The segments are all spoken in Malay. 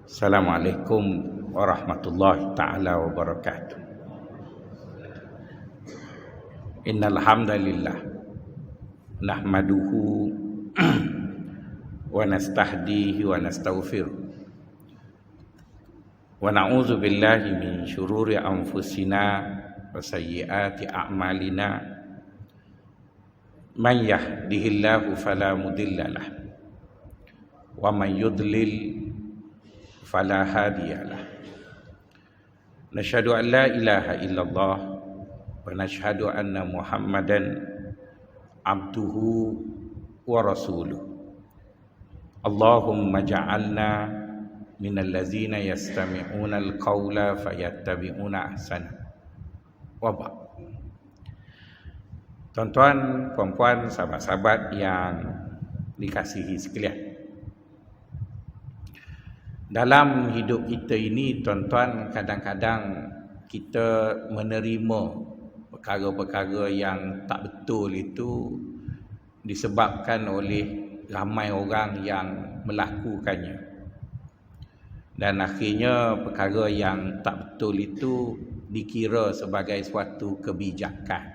Assalamualaikum warahmatullahi taala wabarakatuh. Innal hamdalillah nahmaduhu wa nastahdihi wa nastaghfiruh wa na'udzu billahi min syururi anfusina wa sayyiati a'malina. Man yahdihillahu fala mudhillalah wa man yudlil fala hadiyalah. Nashhadu an la ilaha illallah wa nashhadu anna Muhammadan abduhu wa rasuluh. Allahumma ja'alna minal ladzina yastami'una al-qawla fayattabi'una ahsana. Wa ba'd. Tuan-tuan, puan-puan, sahabat-sahabat yang dikasihi sekalian, dalam hidup kita ini, tuan-tuan, kadang-kadang kita menerima perkara-perkara yang tak betul itu disebabkan oleh ramai orang yang melakukannya. Dan akhirnya perkara yang tak betul itu dikira sebagai suatu kebijakan.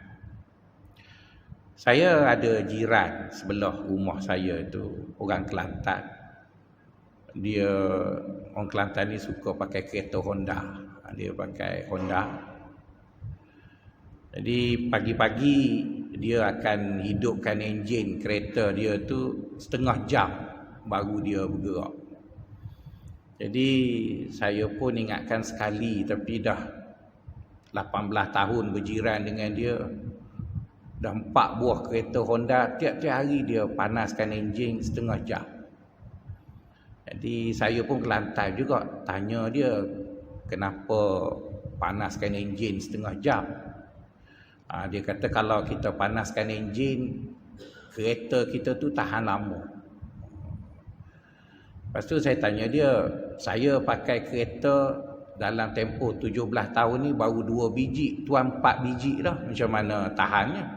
Saya ada jiran sebelah rumah saya tu, orang Kelantan. Dia orang Kelantan ni suka pakai kereta Honda. Dia pakai Honda. Jadi pagi-pagi dia akan hidupkan enjin kereta dia tu setengah jam baru dia bergerak. Jadi saya pun ingatkan sekali, tapi dah 18 tahun berjiran dengan dia. Dah 4 buah kereta Honda, tiap-tiap hari dia panaskan enjin setengah jam. Jadi saya pun Kelantan juga, tanya dia kenapa panaskan enjin setengah jam. Dia kata kalau kita panaskan enjin, kereta kita tu tahan lama. Lepas tu saya tanya dia, saya pakai kereta dalam tempoh 17 tahun ni baru 2 biji, tuan 4 biji dah, macam mana tahannya?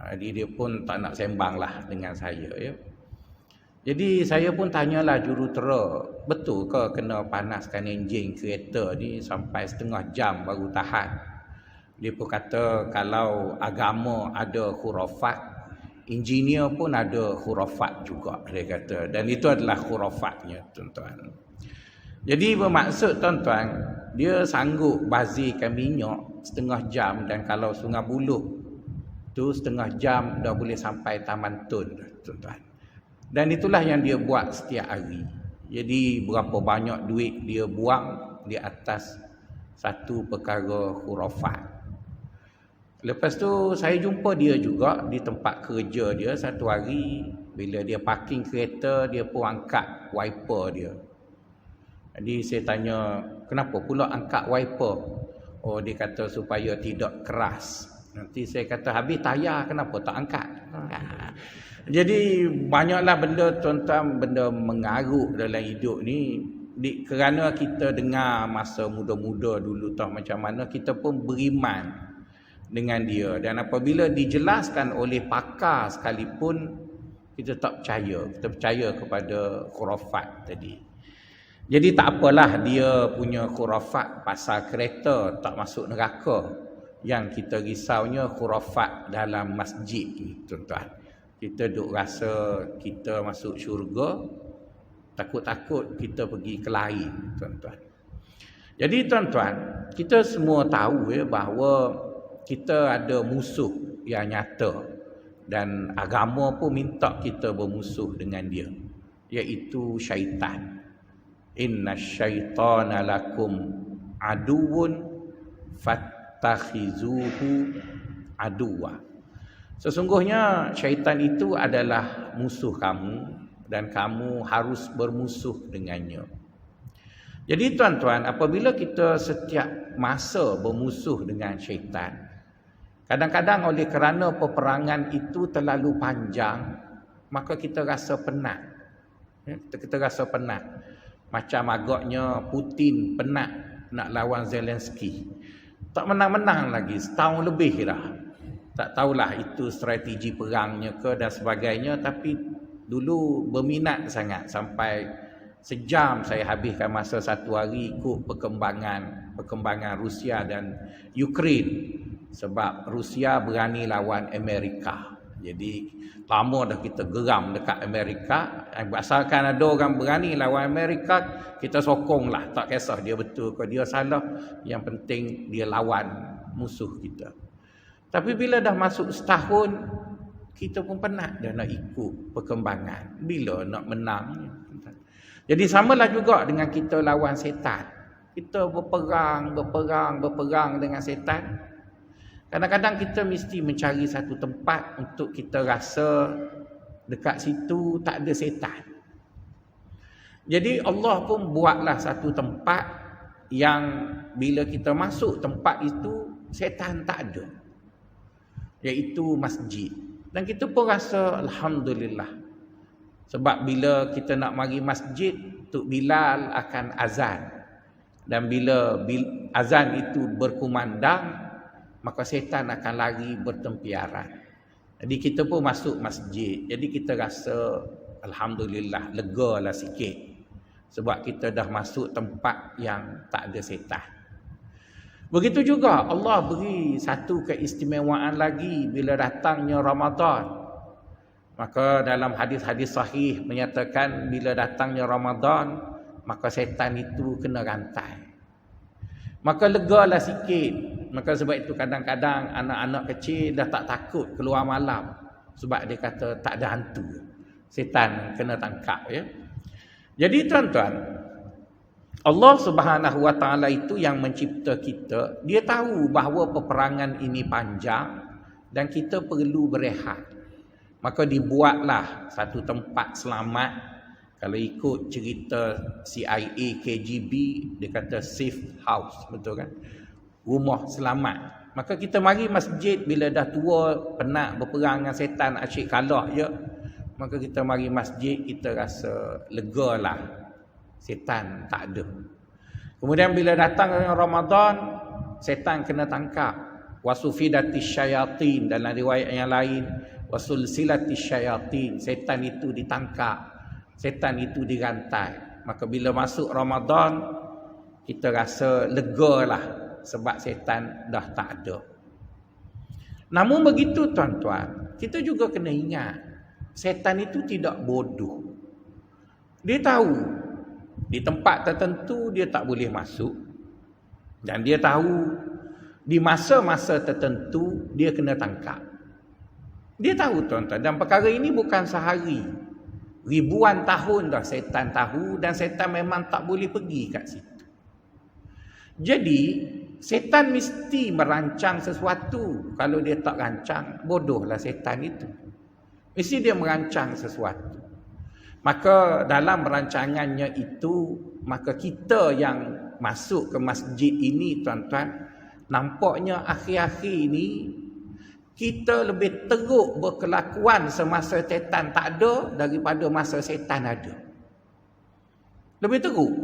Jadi dia pun tak nak sembang lah dengan saya, ya. Jadi saya pun tanyalah jurutera, betul ke kena panaskan enjin kereta ni sampai setengah jam baru tahan? Dia pun kata kalau agama ada khurafat, engineer pun ada khurafat juga, dia kata. Dan itu adalah khurafatnya, tuan-tuan. Jadi bermaksud, tuan-tuan, dia sanggup bazirkan minyak setengah jam, dan kalau Sungai Buloh tu setengah jam dah boleh sampai Taman Tun, tuan-tuan. Dan itulah yang dia buat setiap hari. Jadi berapa banyak duit dia buang di atas satu perkara khurafat. Lepas tu saya jumpa dia juga di tempat kerja dia satu hari. Bila dia parking kereta, dia pun angkat wiper dia. Jadi saya tanya, kenapa pula angkat wiper? Oh, dia kata supaya tidak keras. Nanti saya kata, habis tayar kenapa tak angkat? Jadi banyaklah benda, tuan-tuan, benda mengarut dalam hidup ni. Kerana kita dengar masa muda-muda dulu tahu macam mana, kita pun beriman dengan dia. Dan apabila dijelaskan oleh pakar sekalipun, kita tak percaya. Kita percaya kepada khurafat tadi. Jadi tak apalah dia punya khurafat pasal kereta tak masuk neraka. Yang kita risaunya khurafat dalam masjid ni, tuan-tuan. Kita duk rasa kita masuk syurga, takut-takut kita pergi ke lain, tuan-tuan. Jadi tuan-tuan, kita semua tahu bahawa kita ada musuh yang nyata, dan agama pun minta kita bermusuh dengan dia, iaitu syaitan. Inna syaitana lakum aduun fattakhizuhu aduwa. Sesungguhnya syaitan itu adalah musuh kamu, dan kamu harus bermusuh dengannya. Jadi tuan-tuan, apabila kita setiap masa bermusuh dengan syaitan, kadang-kadang oleh kerana peperangan itu terlalu panjang, maka kita rasa penat. Kita rasa penat. Macam agaknya Putin penat nak lawan Zelensky. Tak menang-menang lagi, setahun lebih dah. Tak tahulah itu strategi perangnya ke dan sebagainya, tapi dulu berminat sangat sampai Sejam saya habiskan masa satu hari ikut perkembangan Rusia dan Ukraine. Sebab Rusia berani lawan Amerika. Jadi lama dah kita geram dekat Amerika. Asalkan ada orang berani lawan Amerika, kita sokonglah. Tak kisah dia betul ke dia salah. Yang penting dia lawan musuh kita. Tapi bila dah masuk setahun, kita pun penat dah nak ikut perkembangan. Bila nak menang? Jadi samalah juga dengan kita lawan setan. Kita berperang dengan setan. Kadang-kadang kita mesti mencari satu tempat untuk kita rasa dekat situ tak ada setan. Jadi Allah pun buatlah satu tempat yang bila kita masuk tempat itu, setan tak ada. Iaitu masjid. Dan kita pun rasa Alhamdulillah. Sebab bila kita nak mari masjid, Tok Bilal akan azan. Dan bila azan itu berkumandang, maka setan akan lari bertempiaran. Jadi kita pun masuk masjid. Jadi kita rasa Alhamdulillah, lega lah sikit. Sebab kita dah masuk tempat yang tak ada setan. Begitu juga Allah beri satu keistimewaan lagi bila datangnya Ramadan. Maka dalam hadis-hadis sahih menyatakan bila datangnya Ramadan, maka setan itu kena rantai. Maka legalah sikit. Maka sebab itu kadang-kadang anak-anak kecil dah tak takut keluar malam. Sebab dia kata tak ada hantu. Setan kena tangkap ya. Jadi tuan-tuan, Allah Subhanahu Wa Taala itu yang mencipta kita. Dia tahu bahawa peperangan ini panjang dan kita perlu berehat. Maka dibuatlah satu tempat selamat. Kalau ikut cerita CIA, KGB, dia kata safe house, betul kan? Rumah selamat. Maka kita mari masjid bila dah tua, penat berperang dengan setan, asyik kalah je. Maka kita mari masjid, kita rasa lega lah. Setan tak ada. Kemudian bila datang Ramadan, setan kena tangkap. Wasufidatis syayatin, dalam riwayat yang lain, wasulsilatis syayatin, setan itu ditangkap, setan itu dirantai. Maka bila masuk Ramadan, kita rasa lega lah sebab setan dah tak ada. Namun begitu tuan-tuan, kita juga kena ingat, setan itu tidak bodoh. Dia tahu di tempat tertentu dia tak boleh masuk, dan dia tahu di masa-masa tertentu dia kena tangkap. Dia tahu tuan-tuan, dan perkara ini bukan sehari. Ribuan tahun dah setan tahu, dan setan memang tak boleh pergi kat situ. Jadi setan mesti merancang sesuatu. Kalau dia tak rancang, bodohlah setan itu. Mesti dia merancang sesuatu. Maka dalam rancangannya itu, maka kita yang masuk ke masjid ini tuan-tuan, nampaknya akhir-akhir ini kita lebih teruk berkelakuan semasa setan tak ada daripada masa setan ada. Lebih teruk.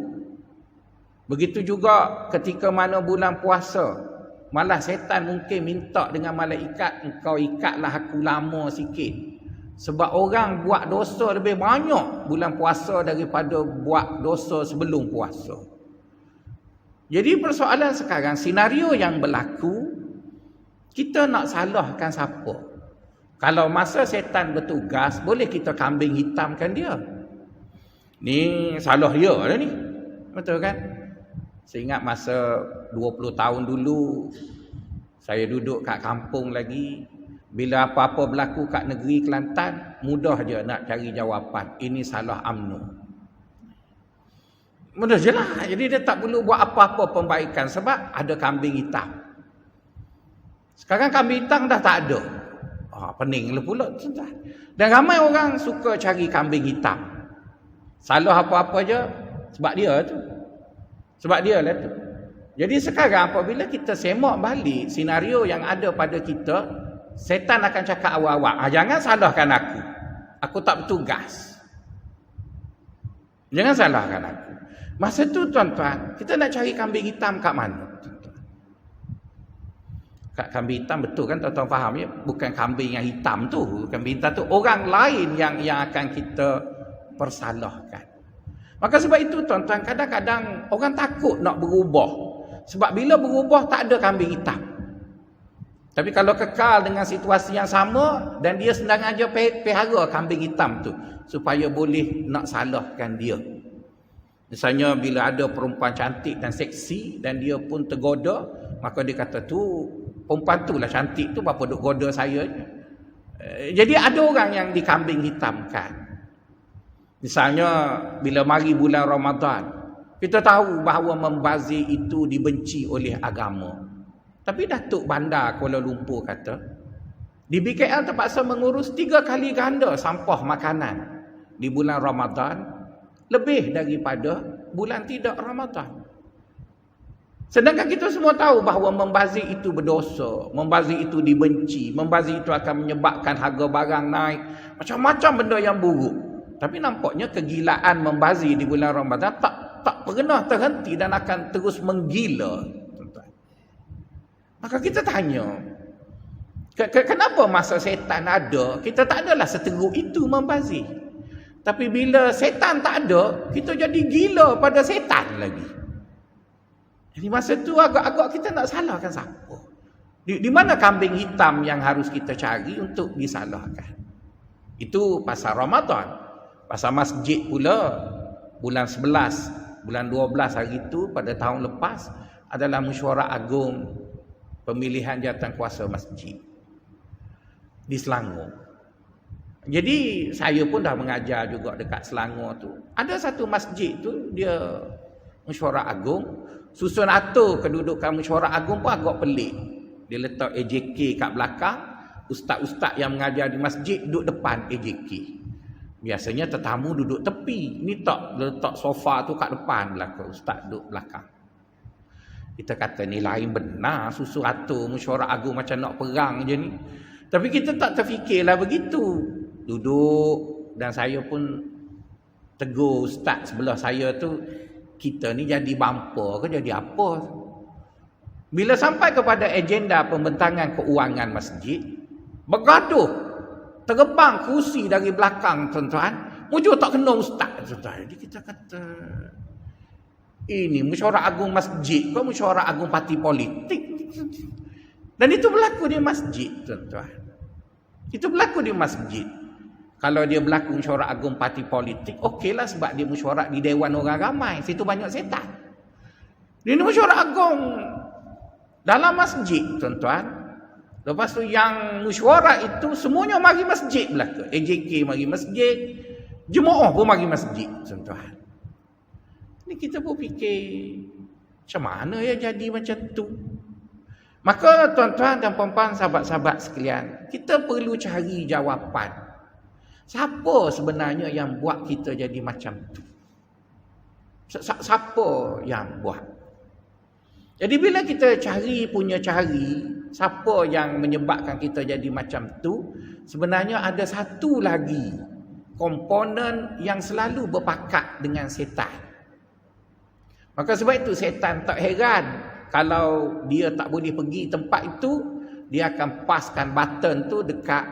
Begitu juga ketika mana bulan puasa, malah setan mungkin minta dengan malaikat, engkau ikatlah aku lama sikit. Sebab orang buat dosa lebih banyak bulan puasa daripada buat dosa sebelum puasa. Jadi persoalan sekarang, senario yang berlaku, kita nak salahkan siapa? Kalau masa setan bertugas, boleh kita kambing hitamkan dia. Ni salah dia lah ni. Betul kan? Saya ingat masa 20 tahun dulu, saya duduk kat kampung lagi. Bila apa-apa berlaku kat negeri Kelantan, mudah je nak cari jawapan. Ini salah UMNO. Mudah je lah. Jadi dia tak perlu buat apa-apa pembaikan sebab ada kambing hitam. Sekarang kambing hitam dah tak ada. Pening lah pula. Dan ramai orang suka cari kambing hitam. Salah apa-apa je sebab dia tu. Sebab dia lah tu. Jadi sekarang apabila kita semak balik senario yang ada pada kita, setan akan cakap awal-awal, jangan salahkan aku. Aku tak bertugas. Jangan salahkan aku. Masa tu tuan-tuan, kita nak cari kambing hitam kat mana? Kat kambing hitam betul kan tuan-tuan faham ya? Bukan kambing yang hitam tu. Kambing hitam tu orang lain yang akan kita persalahkan. Maka sebab itu tuan-tuan, kadang-kadang orang takut nak berubah. Sebab bila berubah tak ada kambing hitam. Tapi kalau kekal dengan situasi yang sama, dan dia sedang aja pelihara kambing hitam tu supaya boleh nak salahkan dia. Misalnya bila ada perempuan cantik dan seksi dan dia pun tergoda, maka dia kata tu perempuan tu lah cantik tu, berapa duk goda saya. Jadi ada orang yang dikambing hitamkan. Misalnya bila mari bulan Ramadan, kita tahu bahawa membazir itu dibenci oleh agama. Tapi Datuk Bandar Kuala Lumpur kata, di BKL terpaksa mengurus 3 kali ganda sampah makanan di bulan Ramadan, lebih daripada bulan tidak Ramadan. Sedangkan kita semua tahu bahawa membazir itu berdosa, membazir itu dibenci, membazir itu akan menyebabkan harga barang naik, macam-macam benda yang buruk. Tapi nampaknya kegilaan membazir di bulan Ramadan tak pernah terhenti dan akan terus menggila. Maka kita tanya, kenapa masa setan ada, kita tak adalah seteruk itu membazir. Tapi bila setan tak ada, kita jadi gila pada setan lagi. Jadi masa tu agak-agak kita nak salahkan siapa? Di mana kambing hitam yang harus kita cari untuk disalahkan? Itu pasal Ramadan. Pasal masjid pula, bulan 11, bulan 12 hari itu pada tahun lepas adalah mesyuarat agung pemilihan jawatankuasa masjid di Selangor. Jadi saya pun dah mengajar juga dekat Selangor tu. Ada satu masjid tu dia mesyuarat agung, susun atur kedudukan mesyuarat agung pun agak pelik. Dia letak AJK kat belakang, ustaz-ustaz yang mengajar di masjid duduk depan AJK. Biasanya tetamu duduk tepi. Ni tak letak sofa tu kat depan belakang, ustaz duduk belakang. Kita kata ni lain benar, susu atur mesyuarat agung macam nak perang je ni. Tapi kita tak terfikirlah begitu. Duduk dan saya pun tegur ustaz sebelah saya tu, kita ni jadi bumper ke jadi apa? Bila sampai kepada agenda pembentangan keuangan masjid, bergaduh, terbang kursi dari belakang tuan-tuan, mujur tak kena ustaz tuan-tuan. Jadi kita kata, ini mesyuarat agung masjid ke mesyuarat agung parti politik? Dan itu berlaku di masjid tuan-tuan. Itu berlaku di masjid. Kalau dia berlaku mesyuarat agung parti politik, okeylah sebab dia mesyuarat di dewan orang ramai, situ banyak setan. Dia ni mesyuarat agung dalam masjid tuan-tuan. Lepas tu yang mesyuarat itu semuanya mari masjid belaka. AJK mari masjid, jemaah pun mari masjid tuan-tuan. Ni kita pun fikir, macam mana ya jadi macam tu? Maka tuan-tuan dan puan-puan, sahabat-sahabat sekalian, kita perlu cari jawapan. Siapa sebenarnya yang buat kita jadi macam tu? Siapa yang buat? Jadi bila kita cari, siapa yang menyebabkan kita jadi macam tu, sebenarnya ada satu lagi komponen yang selalu berpakat dengan setan. Maka sebab itu setan tak heran kalau dia tak boleh pergi tempat itu, dia akan paskan button tu dekat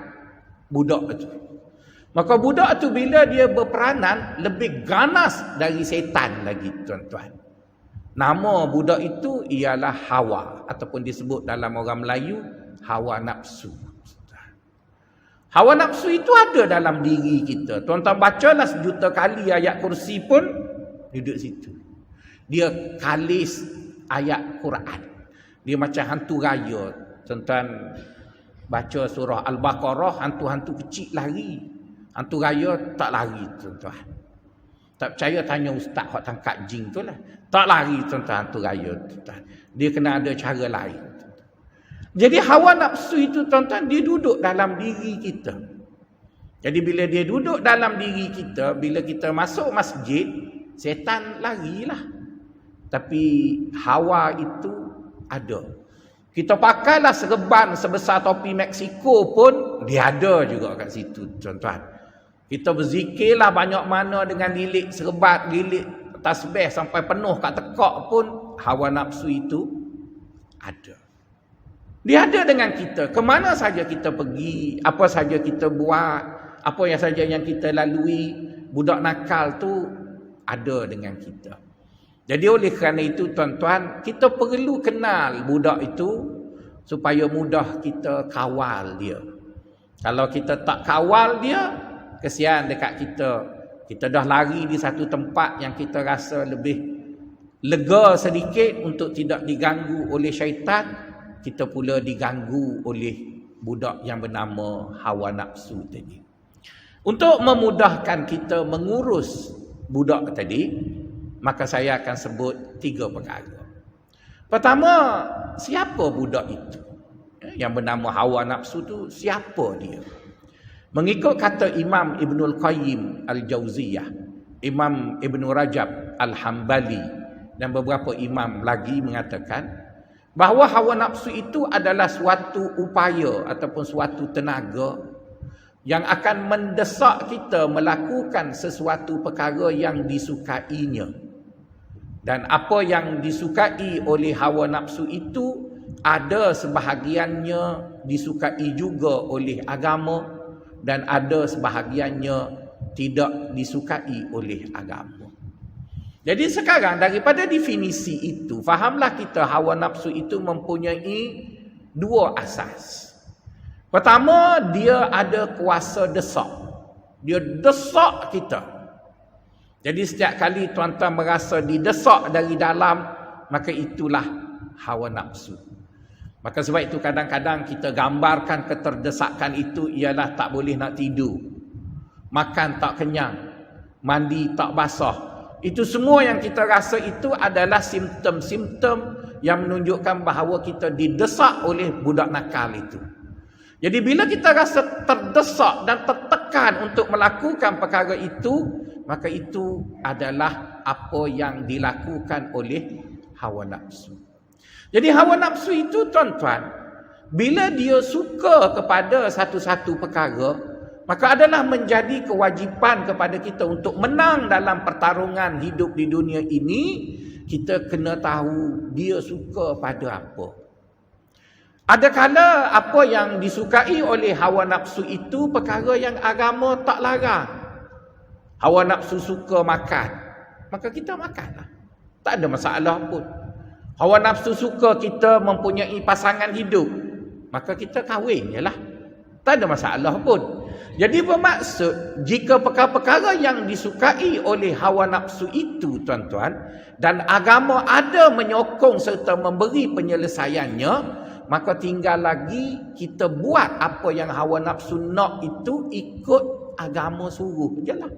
budak itu. Maka budak tu bila dia berperanan lebih ganas dari setan lagi tuan-tuan. Nama budak itu ialah Hawa, ataupun disebut dalam orang Melayu hawa nafsu. Hawa nafsu itu ada dalam diri kita. Tuan-tuan bacalah 1 juta kali ayat kursi pun duduk situ. Dia kalis ayat Quran. Dia macam hantu raya. Tuan-tuan baca surah Al-Baqarah, hantu-hantu kecil lari. Hantu raya tak lari tuan-tuan. Tak percaya tanya ustaz hak tangkap jin tu lah. Tak lari tuan-tuan hantu raya tuan-tuan. Dia kena ada cara lain. Tuan-tuan. Jadi hawa nafsu itu tuan-tuan, dia duduk dalam diri kita. Jadi bila dia duduk dalam diri kita, bila kita masuk masjid, setan larilah. Tapi hawa itu ada. Kita pakailah serban sebesar topi Meksiko pun, dia ada juga kat situ tuan-tuan. Kita berzikirlah banyak mana dengan lilit serban, lilit tasbih sampai penuh kat tekak pun, hawa nafsu itu ada. Dia ada dengan kita. Kemana saja kita pergi, apa saja kita buat, apa yang saja yang kita lalui, budak nakal tu ada dengan kita. Jadi oleh kerana itu tuan-tuan, kita perlu kenal budak itu supaya mudah kita kawal dia. Kalau kita tak kawal dia, kesian dekat kita. Kita dah lari di satu tempat yang kita rasa lebih lega sedikit untuk tidak diganggu oleh syaitan, kita pula diganggu oleh budak yang bernama hawa nafsu tadi. Untuk memudahkan kita mengurus budak tadi, maka saya akan sebut 3 perkara. Pertama, siapa budak itu? Yang bernama hawa nafsu tu, siapa dia? Mengikut kata Imam Ibnul Qayyim Al-Jauziyah, Imam Ibn Rajab Al-Hambali dan beberapa imam lagi mengatakan bahawa hawa nafsu itu adalah suatu upaya ataupun suatu tenaga yang akan mendesak kita melakukan sesuatu perkara yang disukainya. Dan apa yang disukai oleh hawa nafsu itu ada sebahagiannya disukai juga oleh agama dan ada sebahagiannya tidak disukai oleh agama. Jadi sekarang daripada definisi itu, fahamlah kita hawa nafsu itu mempunyai 2 asas. Pertama, dia ada kuasa desak. Dia desak kita. Jadi setiap kali tuan-tuan merasa didesak dari dalam, maka itulah hawa nafsu. Maka sebab itu kadang-kadang kita gambarkan keterdesakan itu ialah tak boleh nak tidur, makan tak kenyang, mandi tak basah. Itu semua yang kita rasa itu adalah simptom-simptom yang menunjukkan bahawa kita didesak oleh budak nakal itu. Jadi bila kita rasa terdesak dan tertekan untuk melakukan perkara itu, maka itu adalah apa yang dilakukan oleh hawa nafsu. Jadi hawa nafsu itu tuan-tuan, bila dia suka kepada satu-satu perkara, maka adalah menjadi kewajipan kepada kita untuk menang dalam pertarungan hidup di dunia ini. Kita kena tahu dia suka pada apa. Adakala apa yang disukai oleh hawa nafsu itu perkara yang agama tak larang. Hawa nafsu suka makan, maka kita makanlah, tak ada masalah pun. Hawa nafsu suka kita mempunyai pasangan hidup, maka kita kahwin je lah, tak ada masalah pun. Jadi bermaksud, jika perkara-perkara yang disukai oleh hawa nafsu itu tuan-tuan, dan agama ada menyokong serta memberi penyelesaiannya, maka tinggal lagi kita buat apa yang hawa nafsu nak itu ikut agama suruh je lah.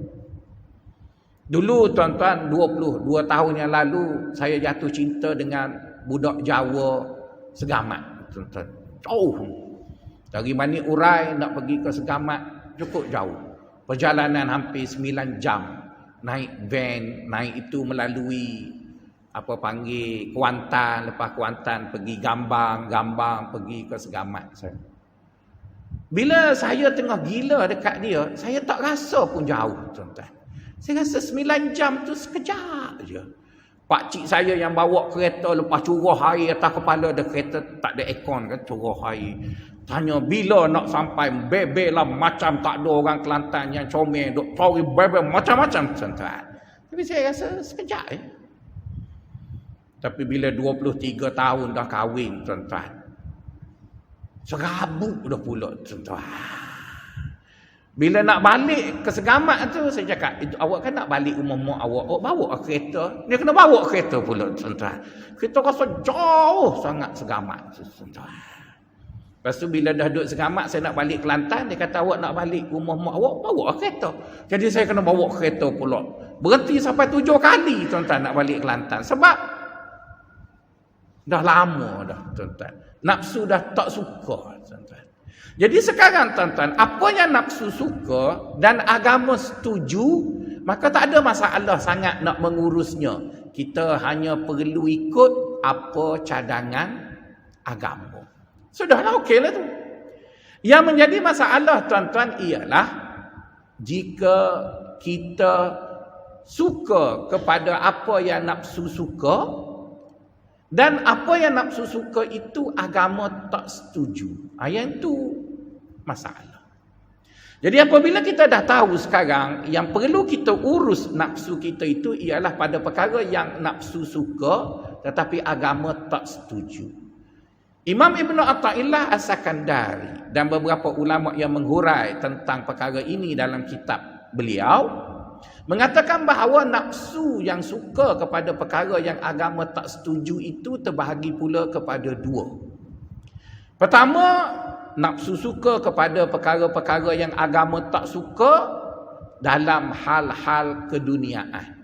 Dulu tuan-tuan, 22 tahun yang lalu, saya jatuh cinta dengan budak Jawa Segamat. Tuan-tuan, jauh. Dari Mani Urai nak pergi ke Segamat, cukup jauh. Perjalanan hampir 9 jam. Naik van, naik itu melalui Kuantan, lepas Kuantan pergi Gambang pergi ke Segamat. Bila saya tengah gila dekat dia, saya tak rasa pun jauh, tuan-tuan. Saya rasa 9 jam tu sekejap je. Pakcik saya yang bawa kereta lepas curah air atas kepala ada kereta, tak ada aircon kan, curah air. Tanya bila nak sampai, bebel lah macam tak ada orang Kelantan yang comel, duk cari bebel macam-macam, tuan-tuan. Tapi saya rasa sekejap je. Tapi bila 23 tahun dah kahwin, tuan-tuan, serabut dah pula, tuan-tuan. Bila nak balik ke Segamat tu, saya cakap, awak kan nak balik rumah mak awak, awak bawa kereta. Dia kena bawa kereta pula, tuan-tuan. Kita rasa jauh sangat Segamat, tuan-tuan. Lepas tu bila dah duduk Segamat, saya nak balik Kelantan, dia kata awak nak balik rumah mak awak, bawa kereta. Jadi saya kena bawa kereta pula. Berhenti sampai 7 kali, tuan-tuan, nak balik Kelantan. Sebab dah lama dah, tuan-tuan. Nafsu dah tak suka, tuan-tuan. Jadi sekarang, tuan-tuan, apa yang nafsu suka dan agama setuju, maka tak ada masalah sangat nak mengurusnya. Kita hanya perlu ikut apa cadangan agama. Sudahlah, okeylah tu. Yang menjadi masalah, tuan-tuan, ialah jika kita suka kepada apa yang nafsu suka, dan apa yang nafsu suka itu agama tak setuju. Yang itu masalah. Jadi apabila kita dah tahu sekarang yang perlu kita urus nafsu kita itu ialah pada perkara yang nafsu suka tetapi agama tak setuju. Imam Ibn Atha'illah As-Sakandari dan beberapa ulama yang menghurai tentang perkara ini dalam kitab beliau mengatakan bahawa nafsu yang suka kepada perkara yang agama tak setuju itu terbahagi pula kepada dua. Pertama, nafsu suka kepada perkara-perkara yang agama tak suka dalam hal-hal keduniaan.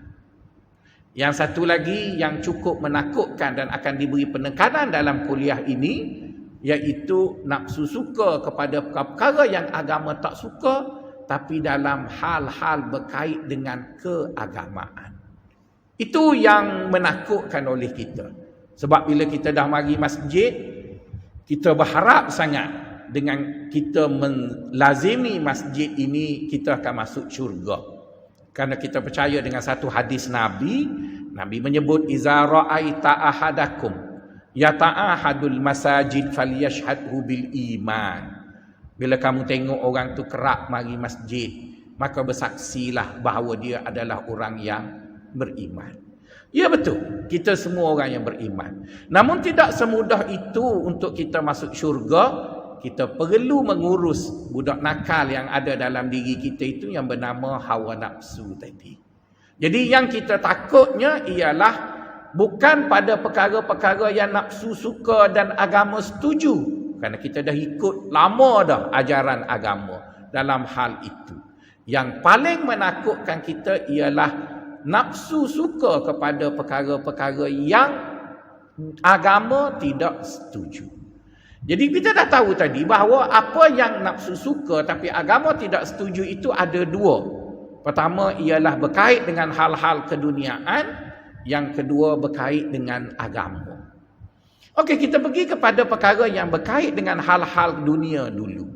Yang satu lagi yang cukup menakutkan dan akan diberi penekanan dalam kuliah ini, iaitu nafsu suka kepada perkara yang agama tak suka, tapi dalam hal-hal berkait dengan keagamaan. Itu yang menakutkan oleh kita. Sebab bila kita dah mari masjid, kita berharap sangat dengan kita melazimi masjid ini, kita akan masuk syurga. Kerana kita percaya dengan satu hadis Nabi menyebut iza ra'aita ahadakum yata'ahadul masajid falyashhadhu bil iman. Bila kamu tengok orang tu kerap mari masjid, maka bersaksilah bahawa dia adalah orang yang beriman. Ya betul, kita semua orang yang beriman. Namun tidak semudah itu untuk kita masuk syurga. Kita perlu mengurus budak nakal yang ada dalam diri kita itu yang bernama hawa nafsu tadi. Jadi yang kita takutnya ialah bukan pada perkara-perkara yang nafsu suka dan agama setuju. Kerana kita dah ikut lama dah ajaran agama dalam hal itu. Yang paling menakutkan kita ialah nafsu suka kepada perkara-perkara yang agama tidak setuju. Jadi kita dah tahu tadi bahawa apa yang nafsu suka tapi agama tidak setuju itu ada dua. Pertama ialah berkait dengan hal-hal keduniaan, yang kedua berkait dengan agama. Okey, kita pergi kepada perkara yang berkait dengan hal-hal dunia dulu.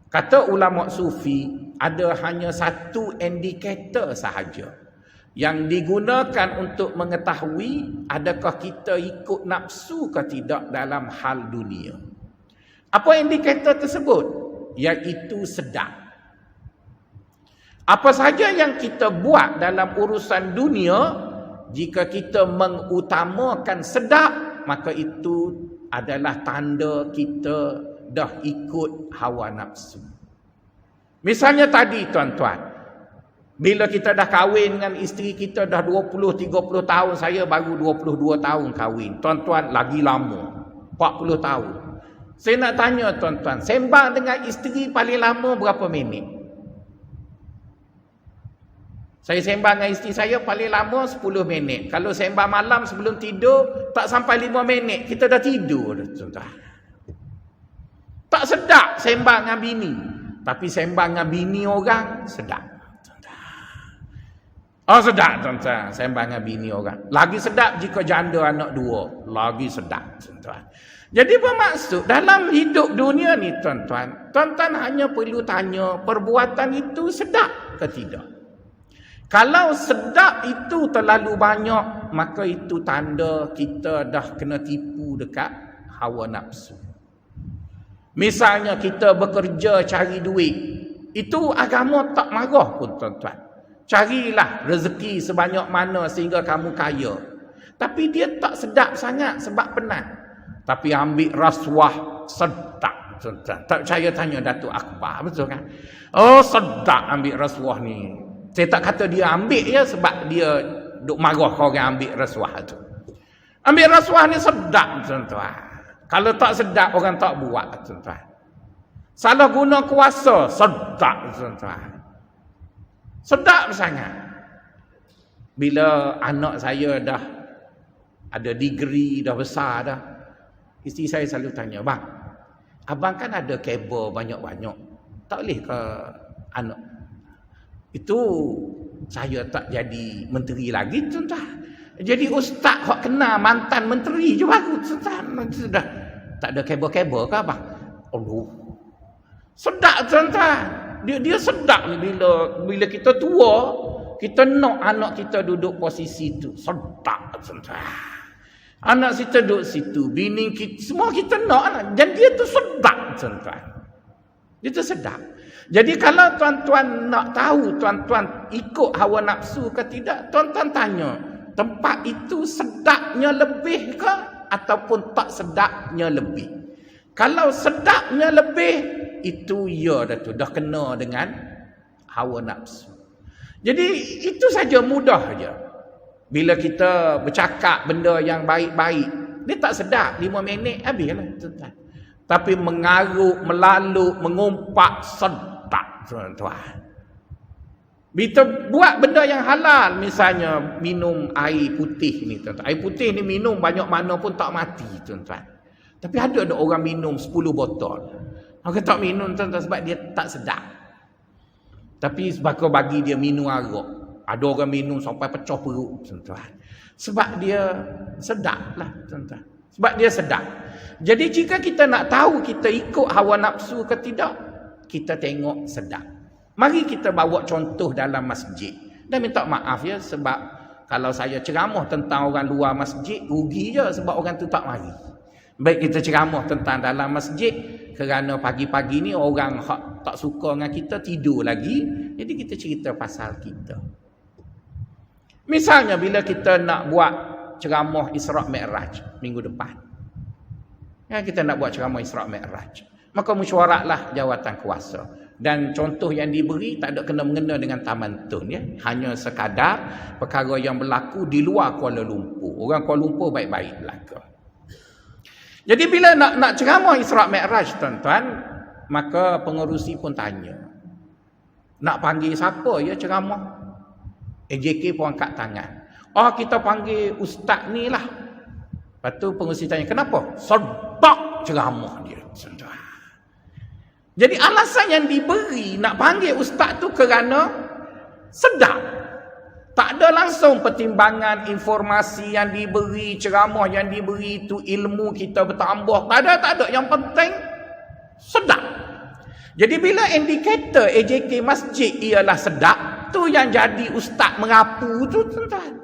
Kata ulama sufi, ada hanya satu indikator sahaja yang digunakan untuk mengetahui adakah kita ikut nafsu ke tidak dalam hal dunia. Apa indikator tersebut? Iaitu sedap. Apa saja yang kita buat dalam urusan dunia, jika kita mengutamakan sedap, maka itu adalah tanda kita dah ikut hawa nafsu. Misalnya tadi tuan-tuan, bila kita dah kahwin dengan isteri kita dah 20-30 tahun, saya baru 22 tahun kahwin. Tuan-tuan lagi lama, 40 tahun. Saya nak tanya tuan-tuan, sembang dengan isteri paling lama berapa minit? Saya sembang dengan isteri saya paling lama 10 minit. Kalau sembang malam sebelum tidur, tak sampai 5 minit, kita dah tidur. Tuan-tuan. Tak sedap sembang dengan bini. Tapi sembang dengan bini orang, sedap. Oh sedap tuan-tuan, sembang dengan bini orang. Lagi sedap jika janda anak dua. Lagi sedap tuan-tuan. Jadi bermaksud dalam hidup dunia ni tuan-tuan, tuan-tuan hanya perlu tanya perbuatan itu sedap ke tidak. Kalau sedap itu terlalu banyak, maka itu tanda kita dah kena tipu dekat hawa nafsu. Misalnya kita bekerja cari duit, itu agama tak marah pun tuan-tuan. Carilah rezeki sebanyak mana sehingga kamu kaya. Tapi dia tak sedap sangat sebab penat. Tapi ambil rasuah sedap tuan-tuan. Tak percaya tanya Datuk Akbar, betul kan? Oh sedap ambil rasuah ni. Saya tak kata dia ambil ya sebab dia duk marah kau orang ambil rasuah tu. Ambil rasuah ni sedap tuan-tuan. Kalau tak sedap orang tak buat tuan-tuan. Salah guna kuasa sedap tuan-tuan. Sedap sangat. Bila anak saya dah ada degree, dah besar dah, isteri saya selalu tanya, bang, abang kan ada kabel banyak-banyak, tak boleh ke anak itu saya tak jadi menteri lagi tuan-tuan, jadi ustaz hok kena mantan menteri je baru tuan-tuan. Sudah tak ada kabel-kabel ke abang? Allah, sedap tuan-tuan. Dia sedap bila kita tua, kita nak anak kita duduk posisi tu. Sedap tuan-tuan. Anak kita duduk situ, bini kita, semua kita nak. Dan dia tu sedap tuan-tuan. Dia tersedap. Jadi kalau tuan-tuan nak tahu, tuan-tuan ikut hawa nafsu ke tidak, tuan-tuan tanya, tempat itu sedapnya lebih ke ataupun tak sedapnya lebih? Kalau sedapnya lebih, itu ya dah tu, dah kena dengan hawa nafsu. Jadi itu saja, mudah saja. Bila kita bercakap benda yang baik-baik, dia tak sedap, 5 minit habislah tuan-tuan. Tapi mengarut, melalut, mengumpat, sedap tuan-tuan. Bila buat benda yang halal, misalnya minum air putih ni tuan-tuan. Air putih ni minum banyak mana pun tak mati tuan-tuan. Tapi ada orang minum 10 botol. Orang tak minum tuan-tuan sebab dia tak sedap. Tapi sebab bagi dia minum arak. Ada orang minum sampai pecah perut tuan-tuan. Sebab dia sedap lah tuan-tuan. Sebab dia sedap. Jadi jika kita nak tahu kita ikut hawa nafsu ke tidak, kita tengok sedap. Mari kita bawa contoh dalam masjid. Dan minta maaf ya, sebab kalau saya ceramah tentang orang luar masjid, rugi je sebab orang tu tak mari. Baik kita ceramah tentang dalam masjid, kerana pagi-pagi ni orang tak suka dengan kita tidur lagi. Jadi kita cerita pasal kita. Misalnya bila kita nak buat ceramah Isra' Mi'raj minggu depan. Ya, kita nak buat ceramah Isra' Mi'raj. Maka mesyuaratlah jawatan kuasa. Dan contoh yang diberi tak ada kena-mengena dengan Taman Tun. Ya. Hanya sekadar perkara yang berlaku di luar Kuala Lumpur. Orang Kuala Lumpur baik-baik belaka. Jadi bila nak ceramah Isra' Mi'raj tuan-tuan, maka pengerusi pun tanya. Nak panggil siapa ya ceramah? AJK pun angkat tangan. Oh, kita panggil ustaz ni lah. Lepas tu pengurusi tanya, kenapa? Sedap ceramah dia. Jadi alasan yang diberi nak panggil ustaz tu kerana sedap. Tak ada langsung pertimbangan informasi yang diberi, ceramah yang diberi itu, ilmu kita bertambah. Tak ada. Yang penting sedap. Jadi bila indikator AJK masjid ialah sedap, tu yang jadi ustaz merapu tu tuan-tuan.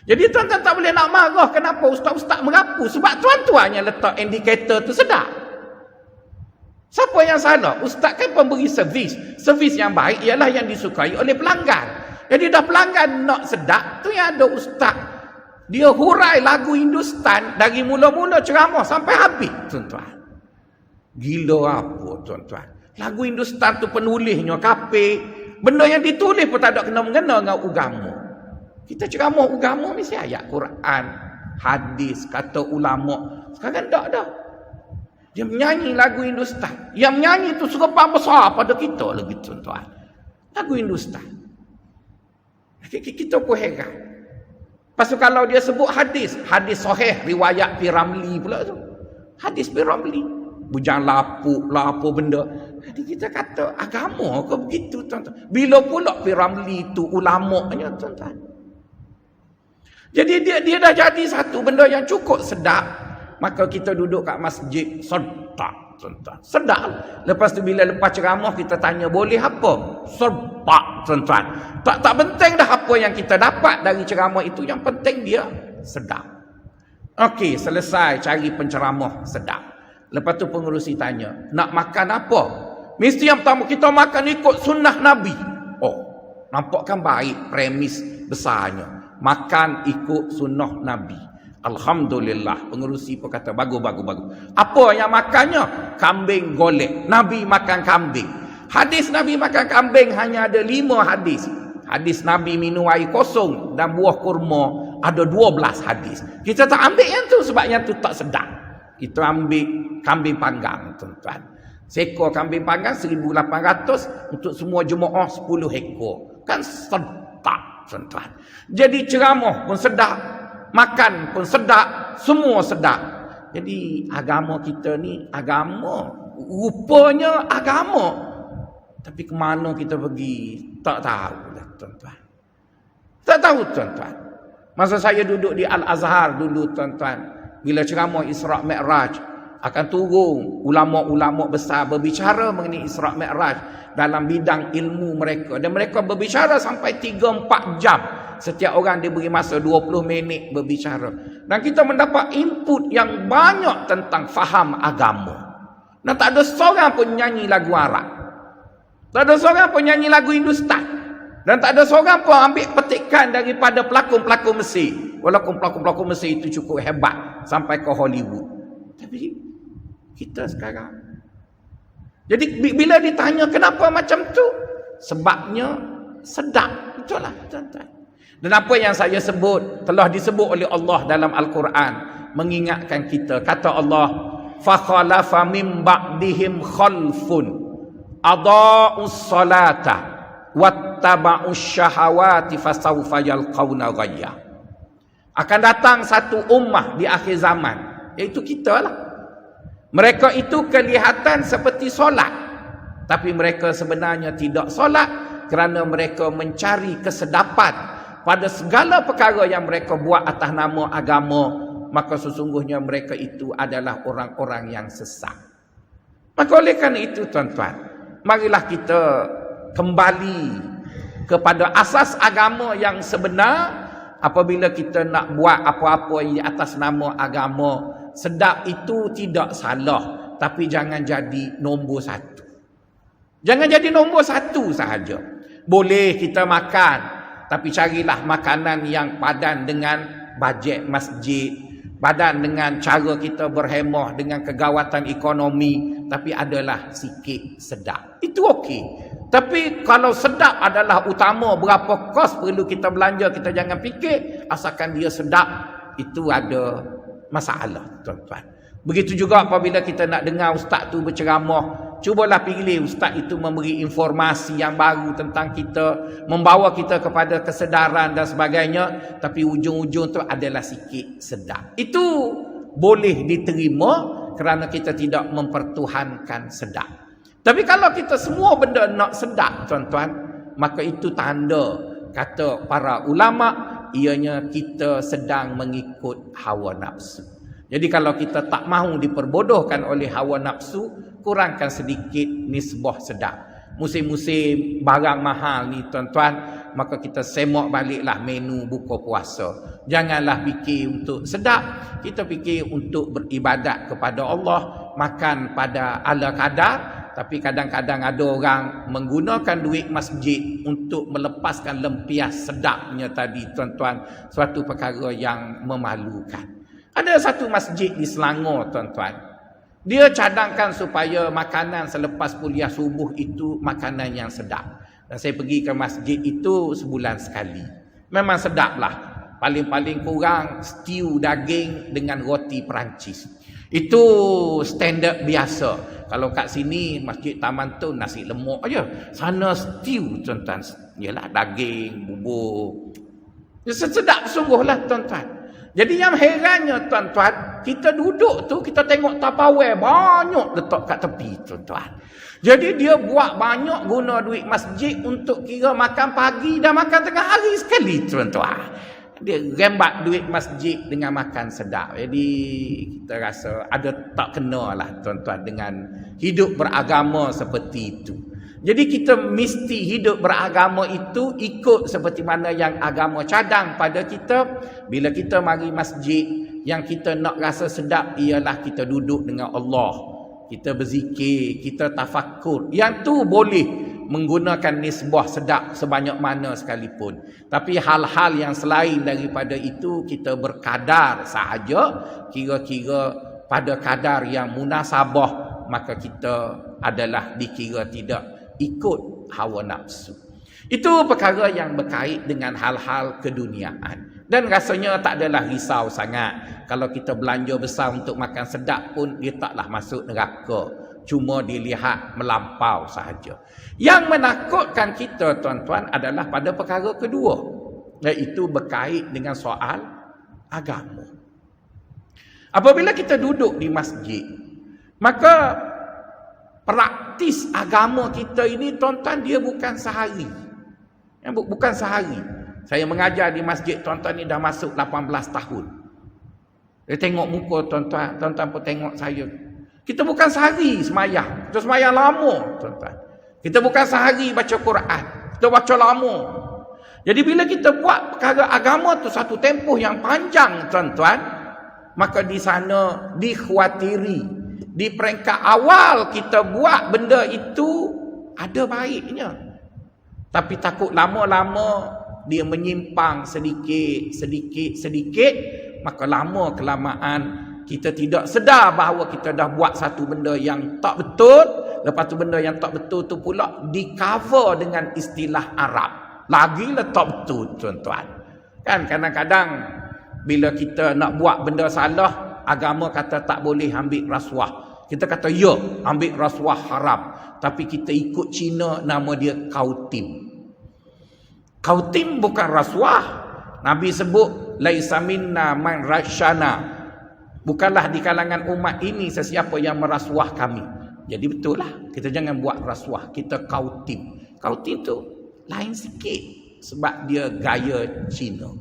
Jadi tuan-tuan tak boleh nak marah kenapa ustaz-ustaz merapu. Sebab tuan-tuan yang letak indikator tu sedap. Siapa yang salah? Ustaz kan pemberi servis. Servis yang baik ialah yang disukai oleh pelanggan. Jadi dah pelanggan nak sedap, tu yang ada ustaz. Dia hurai lagu Hindustan dari mula-mula ceramah sampai habis tuan-tuan. Gila apa tuan-tuan? Lagu Hindustan tu penulisnya kafir. Benda yang ditulis pun tak ada kena-mengena dengan agama. Kita ceramah agama mesti ayat Quran, hadis, kata ulama. Sekarang tak ada. Dia menyanyi lagu Hindustan. Yang menyanyi tu serempak besar pada kita lagi tuan-tuan. Lagu Hindustan. Kita pun heran. Lepas tu kalau dia sebut hadis sahih riwayat Piramli pula tu. Hadis Piramli. Bujang lapuk lah apa benda. Jadi kita kata agama ke begitu tuan-tuan. Bila pula Piramli tu ulamanya tuan-tuan. Jadi dia dah jadi satu benda yang cukup sedap. Maka kita duduk kat masjid sedap tuan-tuan. Sedap. Lepas tu bila lepas ceramah kita tanya boleh apa? Sedap tuan-tuan. Tak penting dah apa yang kita dapat dari ceramah itu. Yang penting dia sedap. Okey, selesai cari penceramah sedap. Lepas tu pengerusi tanya, nak makan apa? Mesti yang pertama kita makan ikut sunnah Nabi. Oh, nampak kan baik premis besarnya. Makan ikut sunnah Nabi. Alhamdulillah. Pengerusi pun kata bagus. Apa yang makannya? Kambing golek. Nabi makan kambing. Hadis Nabi makan kambing hanya ada 5 hadis. Hadis Nabi minum air kosong dan buah kurma ada 12 hadis. Kita tak ambil yang tu sebab yang tu tak sedap. Kita ambil kambing panggang tuan-tuan. Seekor kambing panggang 1,800 untuk semua jemaah 10 ekor. Kan sedap tuan-tuan. Jadi ceramah pun sedap, makan pun sedap, semua sedap. Jadi agama kita ni agama, rupanya agama. Tapi ke mana kita pergi tak tahu lah tuan-tuan. Tak tahu tuan-tuan. Masa saya duduk di Al-Azhar dulu tuan-tuan, bila ceramah Isra' Mi'raj, akan turun ulama-ulama besar berbicara mengenai Isra' Mi'raj dalam bidang ilmu mereka. Dan mereka berbicara sampai 3-4 jam. Setiap orang diberi masa 20 minit berbicara. Dan kita mendapat input yang banyak tentang faham agama. Dan tak ada seorang pun nyanyi lagu Arab. Tak ada seorang pun nyanyi lagu Hindustan. Dan tak ada seorang pun ambil petikan daripada pelakon-pelakon Mesir. Walaupun pelakon-pelakon Mesir itu cukup hebat sampai ke Hollywood. Tapi kita sekarang. Jadi bila ditanya kenapa macam tu? Sebabnya sedap. Betul lah, tuan-tuan. Dan apa yang saya sebut telah disebut oleh Allah dalam Al-Quran, mengingatkan kita. Kata Allah, فَخَلَفَ مِنْ بَعْدِهِمْ خَلْفٌ أَضَاءُوا الصَّلَاةَ وَاتَّبَعُوا الشَّهَوَاتِ فَسَوْفَ يَلْقَوْنَ غَيًّا. Akan datang satu ummah di akhir zaman, iaitu kita lah. Mereka itu kelihatan seperti solat, tapi mereka sebenarnya tidak solat kerana mereka mencari kesedapan pada segala perkara yang mereka buat atas nama agama. Maka sesungguhnya mereka itu adalah orang-orang yang sesat. Maka oleh kerana itu tuan-tuan, marilah kita kembali kepada asas agama yang sebenar. Apabila kita nak buat apa-apa di atas nama agama, sedap itu tidak salah, tapi jangan jadi nombor satu. Jangan jadi nombor satu sahaja. Boleh kita makan, tapi carilah makanan yang padan dengan bajet masjid, padan dengan cara kita berhemah, dengan kegawatan ekonomi, tapi adalah sikit sedap. Itu okey. Tapi kalau sedap adalah utama, berapa kos perlu kita belanja, kita jangan fikir asalkan dia sedap, itu ada masalah, tuan-tuan. Begitu juga apabila kita nak dengar ustaz tu berceramah, cubalah pilih ustaz itu memberi informasi yang baru tentang kita, membawa kita kepada kesedaran dan sebagainya, tapi ujung-ujung tu adalah sikit sedap. Itu boleh diterima kerana kita tidak mempertuhankan sedap. Tapi kalau kita semua benda nak sedap, tuan-tuan, maka itu tanda, kata para ulama, ianya kita sedang mengikut hawa nafsu. Jadi kalau kita tak mahu diperbodohkan oleh hawa nafsu, kurangkan sedikit nisbah sedap. Musim-musim barang mahal ni, tuan-tuan, maka kita semak baliklah menu buka puasa. Janganlah fikir untuk sedap, kita fikir untuk beribadat kepada Allah, makan pada ala kadar. Tapi kadang-kadang ada orang menggunakan duit masjid untuk melepaskan lempias sedapnya tadi, tuan-tuan. Suatu perkara yang memalukan. Ada satu masjid di Selangor, tuan-tuan. Dia cadangkan supaya makanan selepas kuliah subuh itu makanan yang sedap. Dan saya pergi ke masjid itu sebulan sekali. Memang sedaplah. Paling-paling kurang stew daging dengan roti Perancis. Itu standard biasa. Kalau kat sini Masjid Taman tu nasi lemak aja. Sana stew, tuan-tuan. Yalah daging, bubur. Sedap sungguhlah, tuan-tuan. Jadi yang herannya, tuan-tuan, kita duduk tu, kita tengok Tupperware banyak letak kat tepi, tuan-tuan. Jadi dia buat banyak guna duit masjid untuk kira makan pagi dan makan tengah hari sekali, tuan-tuan. Dia rembat duit masjid dengan makan sedap. Jadi kita rasa ada tak kena lah, tuan-tuan, dengan hidup beragama seperti itu. Jadi kita mesti hidup beragama itu ikut seperti mana yang agama cadang pada kita. Bila kita mari masjid, yang kita nak rasa sedap ialah kita duduk dengan Allah, kita berzikir, kita tafakur. Yang tu boleh menggunakan nisbah sedap sebanyak mana sekalipun. Tapi hal-hal yang selain daripada itu, kita berkadar sahaja, kira-kira pada kadar yang munasabah, maka kita adalah dikira tidak ikut hawa nafsu. Itu perkara yang berkait dengan hal-hal keduniaan. Dan rasanya tak adalah risau sangat. Kalau kita belanja besar untuk makan sedap pun, dia taklah masuk neraka. Cuma dilihat melampau sahaja. Yang menakutkan kita, tuan-tuan, adalah pada perkara kedua, iaitu berkait dengan soal agama. Apabila kita duduk di masjid, maka praktis agama kita ini, tuan-tuan, dia bukan sehari. Bukan sehari. Saya mengajar di masjid, tuan-tuan, ni dah masuk 18 tahun. Dia tengok muka tuan-tuan, tuan-tuan pun tengok saya. Kita bukan sehari semayang. Kita semayang lama, tuan-tuan. Kita bukan sehari baca Quran. Kita baca lama. Jadi bila kita buat perkara agama tu satu tempoh yang panjang, tuan-tuan, maka di sana dikhawatiri Di peringkat awal kita buat benda itu ada baiknya. Tapi takut lama-lama dia menyimpang sedikit, maka lama kelamaan kita tidak sedar bahawa kita dah buat satu benda yang tak betul. Lepas tu benda yang tak betul tu pula di cover dengan istilah Arab. Lagilah tak betul, tuan-tuan. Kan kadang-kadang bila kita nak buat benda salah, agama kata tak boleh ambil rasuah. Kita kata ya, ambil rasuah haram. Tapi kita ikut Cina, nama dia kautim. Kautim bukan rasuah. Nabi sebut laisa minna man rasyana. Bukanlah di kalangan umat ini sesiapa yang merasuah kami. Jadi betul lah, kita jangan buat rasuah. Kita kautim. Kautim tu lain sikit sebab dia gaya Cina.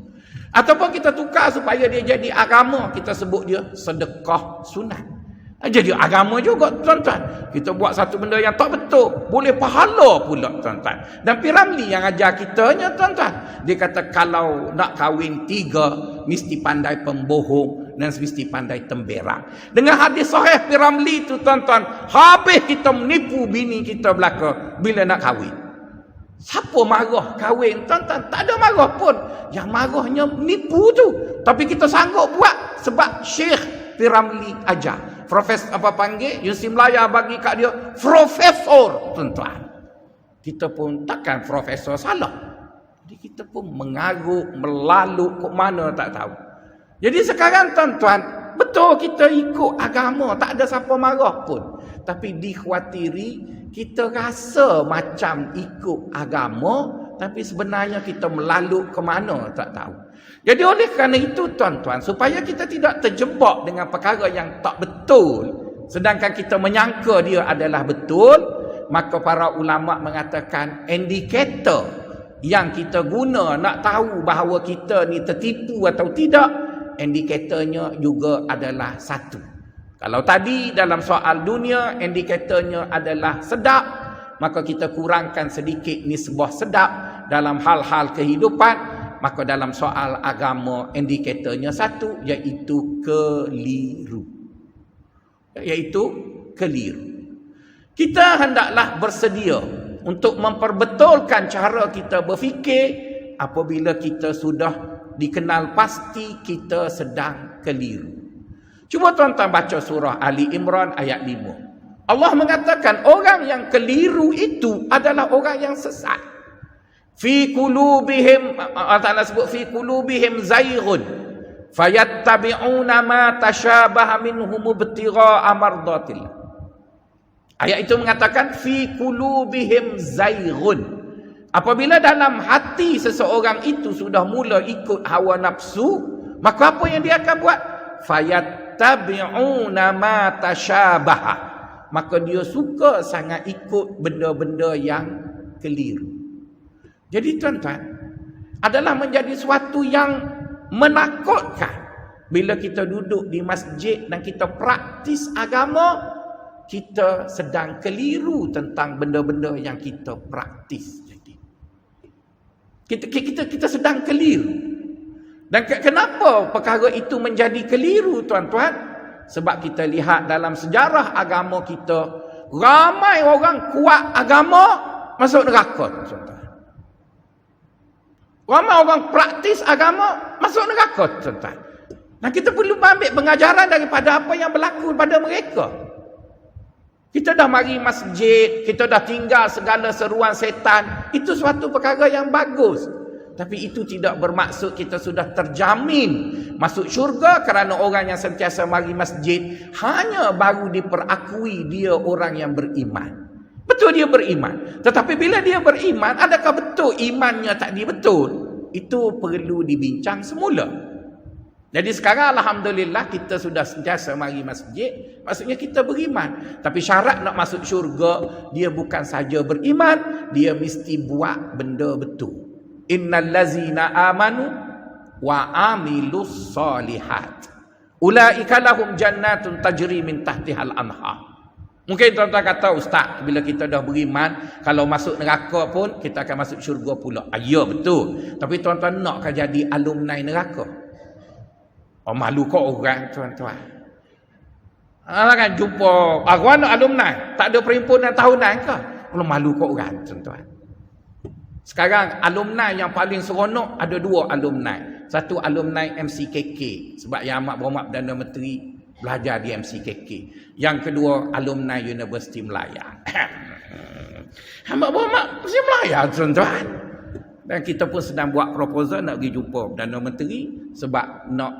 Ataupun kita tukar supaya dia jadi agama, kita sebut dia sedekah sunat. Jadi agama juga, tuan-tuan. Kita buat satu benda yang tak betul, boleh pahala pula, tuan-tuan. Dan Piramli yang ajar kitanya, tuan-tuan, dia kata kalau nak kahwin 3 mesti pandai pembohong dan mesti pandai temberang. Dengan hadis sahih Piramli tu, tuan-tuan, habis kita menipu bini kita belaka bila nak kahwin. Siapa marah kahwin, tuan-tuan? Tak ada marah pun. Yang marahnya menipu tu. Tapi kita sanggup buat sebab Syekh Piramli ajar. Profesor apa panggil? Yusri Melayu bagi kat dia profesor, tuan-tuan. Kita pun takkan profesor salah. Jadi kita pun mengarut, melaluk ke mana tak tahu. Jadi sekarang, tuan-tuan, betul kita ikut agama, tak ada siapa marah pun. Tapi dikhawatiri kita rasa macam ikut agama, tapi sebenarnya kita melaluk ke mana tak tahu. Jadi oleh kerana itu, tuan-tuan, supaya kita tidak terjebak dengan perkara yang tak betul, sedangkan kita menyangka dia adalah betul, maka para ulama mengatakan indikator yang kita guna nak tahu bahawa kita ni tertipu atau tidak, indikatornya juga adalah satu. Kalau tadi dalam soal dunia indikatornya adalah sedap, maka kita kurangkan sedikit nisbah sedap dalam hal-hal kehidupan. Maka dalam soal agama indikatornya satu, iaitu keliru. Kita hendaklah bersedia untuk memperbetulkan cara kita berfikir apabila kita sudah dikenal pasti kita sedang keliru. Cuba tuan-tuan baca surah Ali Imran ayat 5. Allah mengatakan orang yang keliru itu adalah orang yang sesat. Fi qulubihim, Allah Ta'ala sebut fi qulubihim zayghun fayattabi'una ma tashabaha minhum ibtigha'a mardatillah. Ayat itu mengatakan fi qulubihim zayghun. Apabila dalam hati seseorang itu sudah mula ikut hawa nafsu, maka apa yang dia akan buat? Fayattabi'una ma tashabaha. Maka dia suka sangat ikut benda-benda yang keliru. Jadi tuan-tuan, adalah menjadi suatu yang menakutkan bila kita duduk di masjid dan kita praktis agama, kita sedang keliru tentang benda-benda yang kita praktis. Jadi kita sedang keliru. Dan kenapa perkara itu menjadi keliru, tuan-tuan? Sebab kita lihat dalam sejarah agama kita, ramai orang kuat agama masuk neraka, tuan-tuan. Ramai orang praktis agama masuk neraka, tuan-tuan. Dan kita perlu ambil pengajaran daripada apa yang berlaku pada mereka. Kita dah mari masjid, kita dah tinggal segala seruan setan. Itu suatu perkara yang bagus. Tapi itu tidak bermaksud kita sudah terjamin masuk syurga kerana orang yang sentiasa mari masjid hanya baru diperakui dia orang yang beriman. Betul dia beriman. Tetapi bila dia beriman, adakah betul imannya tadi betul? Itu perlu dibincang semula. Jadi sekarang Alhamdulillah kita sudah sentiasa mari masjid. Maksudnya kita beriman. Tapi syarat nak masuk syurga, dia bukan saja beriman, dia mesti buat benda betul. Innal lazina amanu wa amilus solihat ulaika lahum jannatun tajri min tahtihal anhar. Mungkin tuan-tuan kata, ustaz, bila kita dah beriman, kalau masuk neraka pun kita akan masuk syurga pula. Ya, betul. Tapi tuan-tuan nakkah jadi alumni neraka? Oh, malu kau orang, tuan-tuan. Kan jumpa mana alumni, tak ada perhimpunan tahunan ke? Belum malu kau orang, tuan-tuan. Sekarang alumni yang paling seronok ada 2 alumni. Satu alumni MCKK sebab yang amat berhormat Perdana Menteri belajar di MCKK. Yang kedua alumni Universiti Melaya. Amat berhormat Universiti Melaya, tuan-tuan. Dan kita pun sedang buat proposal nak pergi jumpa Perdana Menteri sebab nak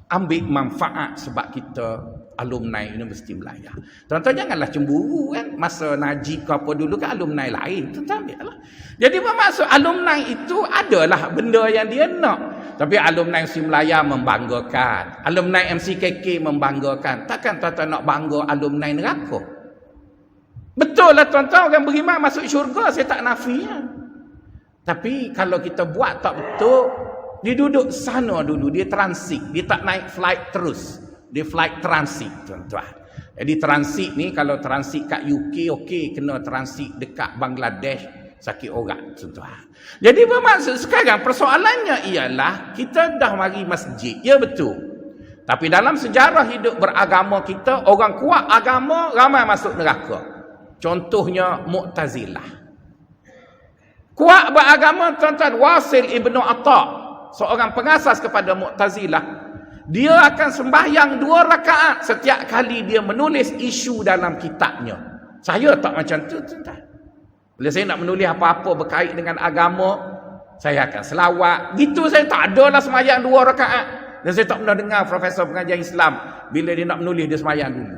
ambil manfaat sebab kita alumni Universiti Melaya. Tuan-tuan janganlah cemburu kan. Masa Najib ke apa dulu kan alumni lain. Tuan-tuan ambil lah. Jadi bermaksud alumni itu adalah benda yang dia nak. Tapi alumni Universiti Melaya membanggakan. Alumni MCKK membanggakan. Takkan tuan-tuan nak bangga alumni neraka? Betul lah tuan-tuan, orang beriman masuk syurga, saya tak nafikan. Tapi kalau kita buat tak betul, dia duduk sana dulu, dia transit, dia tak naik flight terus. Dia flight transit, tuan-tuan. Jadi transit ni kalau transit kat UK okey, kena transit dekat Bangladesh sakit orang, tuan-tuan. Jadi bermaksud sekarang persoalannya ialah kita dah mari masjid, ya betul. Tapi dalam sejarah hidup beragama kita, orang kuat agama ramai masuk neraka. Contohnya Mu'tazilah. Kuat beragama, tuan-tuan, Wasil Ibnu Atta, seorang pengasas kepada Mu'tazilah, dia akan sembahyang 2 rakaat setiap kali dia menulis isu dalam kitabnya. Saya tak macam tu, tuan-tuan. Bila saya nak menulis apa-apa berkait dengan agama, saya akan selawat. Gitu saya tak adalah sembahyang 2 rakaat. Dan saya tak pernah dengar profesor pengajian Islam bila dia nak menulis dia sembahyang dulu.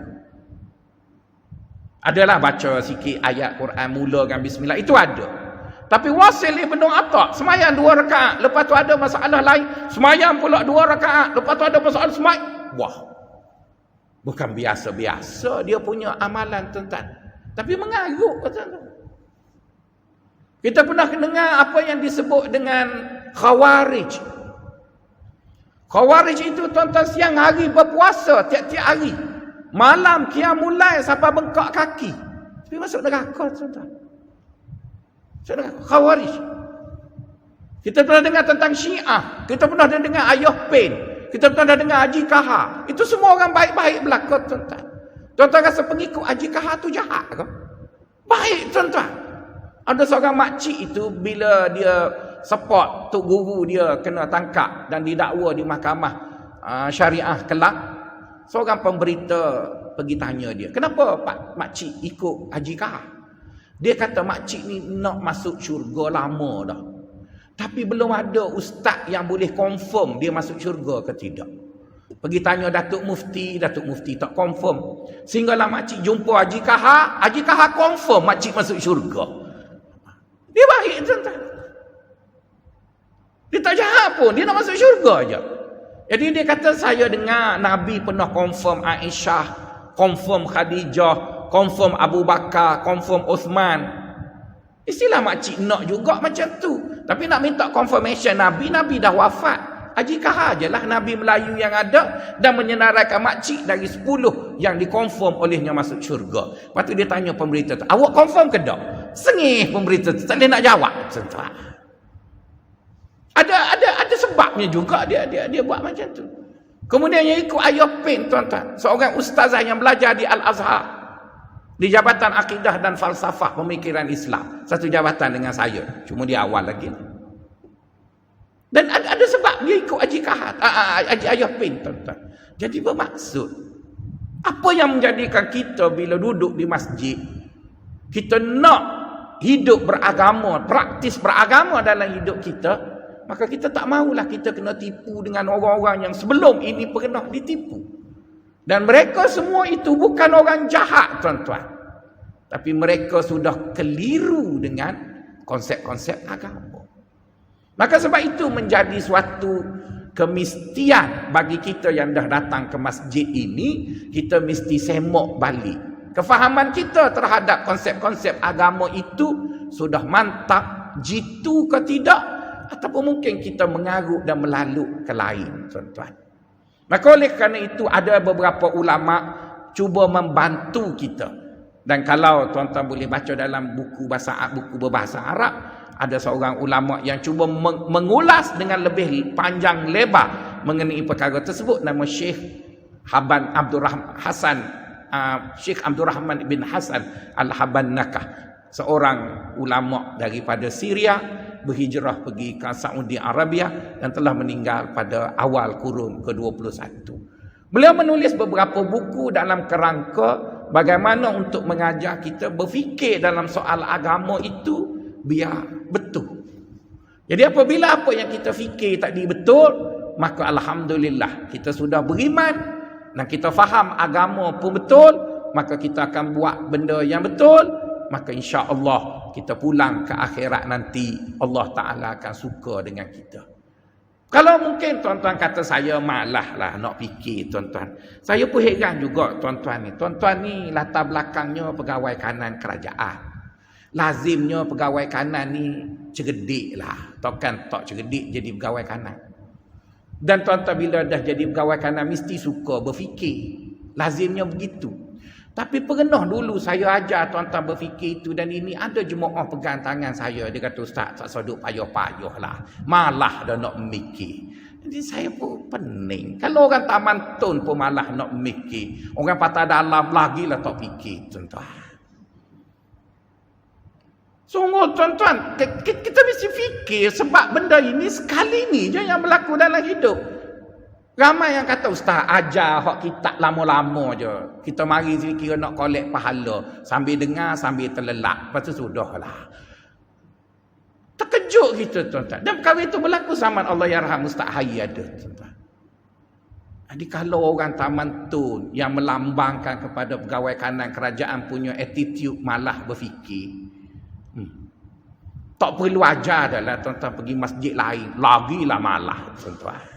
Adalah baca sikit ayat Quran mula dengan bismillah, itu ada. Tapi Wasil Ibnu Atta sembahyang 2 rakaat, lepas tu ada masalah lain, sembahyang pula 2 rakaat, lepas tu ada masalah sembahyang. Wah. Bukan biasa-biasa dia punya amalan, tuan-tuan. Tapi mengarut, tuan-tuan. Kita pernah dengar apa yang disebut dengan Khawarij. Khawarij itu, tuan-tuan, siang hari berpuasa tiap-tiap hari. Malam qiyamul lail sampai bengkak kaki. Tapi masuk neraka, tuan-tuan. Khawarij. Kita pernah dengar tentang Syiah. Kita pernah dengar Ayah Pen. Kita pernah dengar Haji Kahar. Itu semua orang baik-baik belaka, tuan-tuan. Tuan-tuan rasa pengikut Haji Kahar tu jahat ke? Baik, tuan-tuan. Ada seorang makcik itu bila dia support tok guru dia kena tangkap dan didakwa di mahkamah syariah Kelang, seorang pemberita pergi tanya dia, kenapa Pak makcik ikut Haji Kahar? Dia kata makcik ni nak masuk syurga lama dah, tapi belum ada ustaz yang boleh confirm dia masuk syurga ke tidak. Pergi tanya Datuk Mufti tak confirm. Sehinggalah makcik jumpa Haji Kahar confirm makcik masuk syurga. Dia baik, tuan-tuan. Dia tak jahat pun, dia nak masuk syurga aja. Jadi dia kata, saya dengar Nabi pernah confirm Aisyah, confirm Khadijah, confirm Abu Bakar, confirm Uthman. Istilah makcik nak juga macam tu. Tapi nak minta confirmation Nabi dah wafat. Haji Kahar je lah Nabi Melayu yang ada dan menyenaraikan makcik dari 10 yang dikonfirm olehnya masuk syurga. Lepas tu dia tanya pemberita tu, awak confirm ke tak? Sengih pemberita tu, tak boleh nak jawab. Ada sebabnya juga dia buat macam tu. Kemudian yang ikut Ayah Pen, tuan-tuan, seorang ustazah yang belajar di Al-Azhar, di Jabatan Akidah dan Falsafah Pemikiran Islam, satu jabatan dengan saya, cuma dia awal lagi. Dan ada sebab dia ikut Haji Kahar, Haji Ayah Pen, tuan-tuan. Jadi bermaksud, apa yang menjadikan kita bila duduk di masjid, kita nak hidup beragama, praktis beragama dalam hidup kita, maka kita tak maulah kita kena tipu dengan orang-orang yang sebelum ini pernah ditipu. Dan mereka semua itu bukan orang jahat, tuan-tuan. Tapi mereka sudah keliru dengan konsep-konsep agama. Maka sebab itu menjadi suatu kemestian bagi kita yang dah datang ke masjid ini, kita mesti semok balik. Kefahaman kita terhadap konsep-konsep agama itu sudah mantap, jitu ke tidak, ataupun mungkin kita mengarut dan melaluk ke lain, tuan-tuan. Maka oleh kerana itu ada beberapa ulama cuba membantu kita. Dan kalau tuan-tuan boleh baca dalam buku berbahasa Arab, ada seorang ulama yang cuba mengulas dengan lebih panjang lebar mengenai perkara tersebut, nama Syekh Haban Abdul Hasan Syekh Abdul Rahman bin Hasan Al-Habannakah, seorang ulama daripada Syria, berhijrah pergi ke Saudi Arabia dan telah meninggal pada awal kurun ke-21. Beliau menulis beberapa buku dalam kerangka bagaimana untuk mengajar kita berfikir dalam soal agama itu biar betul. Jadi apabila apa yang kita fikir tadi betul, maka alhamdulillah kita sudah beriman dan kita faham agama pun betul, maka kita akan buat benda yang betul, maka insya-Allah kita pulang ke akhirat nanti Allah Taala akan suka dengan kita. Kalau mungkin tuan-tuan kata saya malah lah nak fikir tuan-tuan. Saya pun heran juga tuan-tuan ni. Tuan-tuan ni latar belakangnya pegawai kanan kerajaan. Lazimnya pegawai kanan ni cerdik lah. Takkan tak cerdik jadi pegawai kanan. Dan tuan-tuan bila dah jadi pegawai kanan mesti suka berfikir. Lazimnya begitu. Tapi pernah dulu saya ajar tuan-tuan berfikir itu dan ini ada jemaah pegang tangan saya. Dia kata, Ustaz, tak seduk payah-payah lah. Malah dah nak mikir. Jadi saya pun pening. Kalau orang taman tun pun malah nak mikir. Orang patah dalam lagi lah tak fikir tuan-tuan. Sungguh tuan-tuan, kita mesti fikir sebab benda ini sekali ni je yang berlaku dalam hidup. Ramai yang kata, Ustaz, ajar hak kitab lama-lama je. Kita mari sini kira nak collect pahala. Sambil dengar, sambil terlelap. Lepas tu sudahlah. Terkejut kita tuan-tuan. Dan perkara itu berlaku zaman Allah Yarham Ustaz Hai ada tuan-tuan. Jadi kalau orang taman tun yang melambangkan kepada pegawai kanan kerajaan punya attitude malah berfikir. Tak perlu ajar dah lah tuan-tuan pergi masjid lain. Lagilah malah tuan-tuan.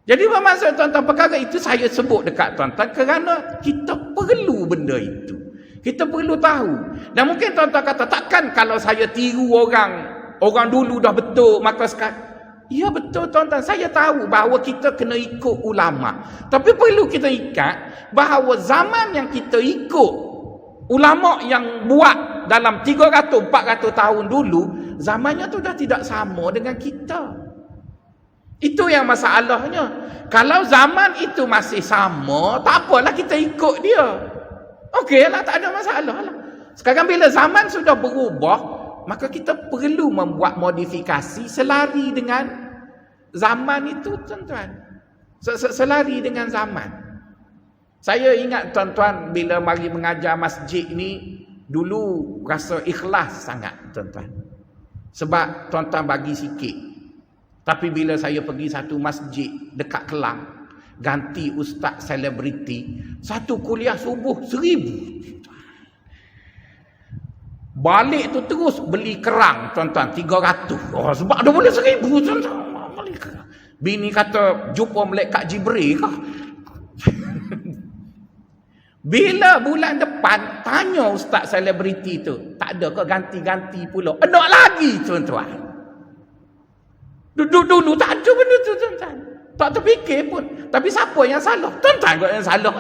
Jadi bermaksud tuan-tuan perkara itu saya sebut dekat tuan-tuan kerana kita perlu benda itu. Kita perlu tahu. Dan mungkin tuan-tuan kata takkan kalau saya tiru orang dulu dah betul maka sekarang. Ya betul tuan-tuan. Saya tahu bahawa kita kena ikut ulama. Tapi perlu kita ikat bahawa zaman yang kita ikut ulama yang buat dalam 300-400 tahun dulu, zamannya tu dah tidak sama dengan kita. Itu yang masalahnya. Kalau zaman itu masih sama, tak apalah kita ikut dia. Okeylah, tak ada masalah lah. Sekarang bila zaman sudah berubah, maka kita perlu membuat modifikasi selari dengan zaman itu tuan-tuan. Selari dengan zaman. Saya ingat tuan-tuan bila mari mengajar masjid ni dulu rasa ikhlas sangat tuan-tuan. Sebab tuan-tuan bagi sikit. Tapi bila saya pergi satu masjid dekat Kelang, ganti ustaz selebriti, satu kuliah subuh 1,000. Balik tu terus beli kerang tuan-tuan 300. Oh, sebab dia boleh 1,000 tuan-tuan. Beli kerang. Bini kata jumpa malaikat Jibril kah? Bila bulan depan tanya ustaz selebriti tu, tak ada ke ganti-ganti pula? Nak lagi tuan-tuan. Dulu tak ada benda tu tuan-tuan. Tak terfikir pun. Tapi siapa yang salah? Tuan-tuan kot yang salah.